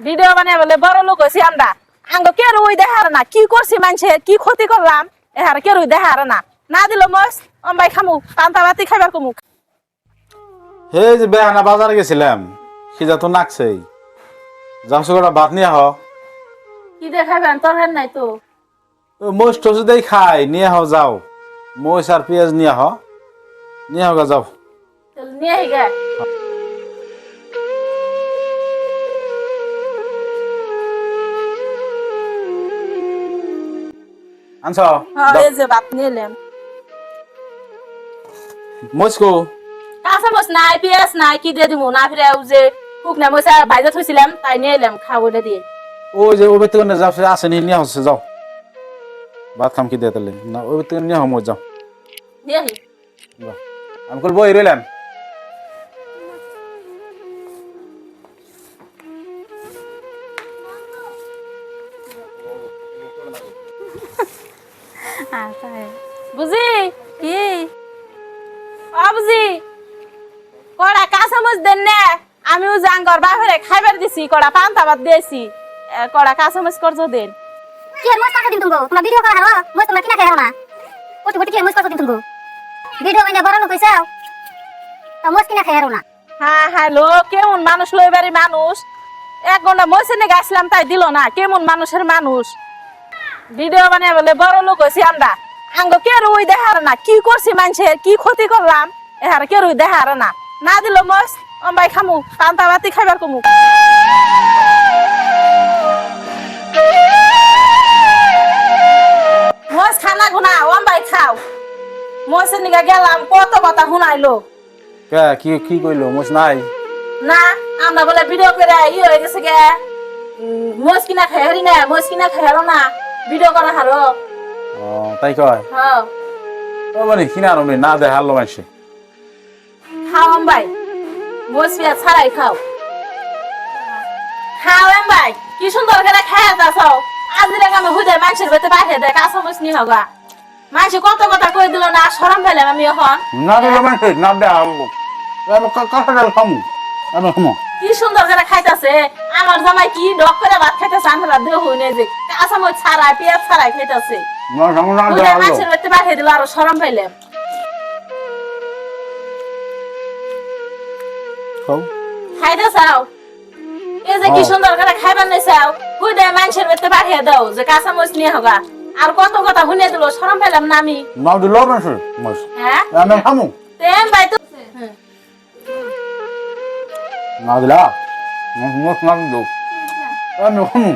Video বানিয়ে বলে বড় লোক হইছি আমরা আঙ্গ কে রুই দেখার না কি করছি মানুষের কি ক্ষতি করলাম এহার কে রুই দেখার না না দিল মস অম্বাই খামু কান্তা বাতি খাইবার কমু হে যে বেহানা বাজার গেছিলাম খিদা তো নাকছেই যাও সুগড়া ভাত নিয়ে আহ কি দেখাবেন তোর হেন নাই তো মোষ টোষ দেই খাই নিয়ে আহ যাও মোষ আর পেঁয়াজ নিয়ে আহ নিয়ে আহ যাও নিয়ে আই গে আনছ হ্যাঁ এই যে ভাত নিয়ে এলাম মোষ কো কাঁচা মশ নাই পেঁয়াজ নাই কি দিয়ে দিব না ফিরে যে শুকনা মশা ভাইজা থইছিলাম তাই নিয়ে এলাম খাবো এটা দিয়ে ওই যে ওই বেতন যাও আসে নিয়ে হচ্ছে যাও ভাত খাম কি দিয়ে তাহলে না ওই বেতন নিয়ে মোষ যাও নিয়ে আহি যাও। আমি কল বই রইলাম বুঝি কি বুঝি কড়া কাঁচা মরিচ দেন না আমিও জাঙ্গর বাপরে খাইবার দিছি কড়া পান্তা ভাত দিয়েছি কড়া কাঁচা মরিচ করছো দেন কি আর মস্ত দিন তুমি তোমার ভিডিও করা হারো মস্ত তোমার কিনা খাও না কোটি কোটি কি মস্ত দিন তুমি ভিডিও বানিয়ে বড় লোক হইছাও তা মস্ত কিনা খাই হারো না হ্যাঁ হ্যালো কেমন মানুষ লইবারি মানুষ 1 ঘন্টা মরিচে নিয়ে গাছলাম তাই দিল না কেমন মানুষের মানুষ ভিডিও বানিয়ে বলে বড় লোক হইছি আমরা আঙ্গ কে রুই দেখার না কি করছি মানুষের কি ক্ষতি করলাম এহার কে রুই দেখার না না দিল মস অম্বাই খামু কান্তা বাতি খাইবার কমু মস খানা গুনা অম্বাই খাও মসের নিগা গেলাম কত কথা শুনাইলো কে কি কি কইলো মোষ নাই না আমরা বলে ভিডিও করে হয়ে গেছে গে মস কিনা খাই না মস কিনা খাই না ভিডিও করা হারো ও তাই কয় হ্যাঁ ও মানে কিনা আর না দেখালো মাসে খাও ভাই মস পিয়া ছাড়াই খাও খাও ভাই কি সুন্দর করে খায় যাও আজ রেখে আমি হুদে মানুষের বেতে বাইরে দেয় কাঁচা মস নি হগা মানুষ কত কথা কই দিল না শরম পেলাম আমি এখন না দিলো মাসে না দে আমো আমি কাটা ডাল খামু আমি খামু কি সুন্দর করে খাইতাছে আমার জামাই কি ডক করে ভাত খাইতেছে আমরা দেহ হইনে যে কাঁচা মরিচ ছাড়াই পেঁয়াজ ছাড়াই খাইতাছে না খামু না দে হুদে আলো মানুষের বেতে বাইরে দিল আরো শরম পেলাম খাও খাইতে চাও এই যে কি সুন্দর করে খাইবার নাই চাও হুদে মানুষের বেতে বাইরে দাও যে কাঁচা মরিচ নিয়ে হগা আর কত কথা শুনে দিল শরম পেলাম না আমি না দিলো মাসে মাস হ্যাঁ আমি খামু তেম ভাই তো না দিলা মোষ না দিলো আমি খামু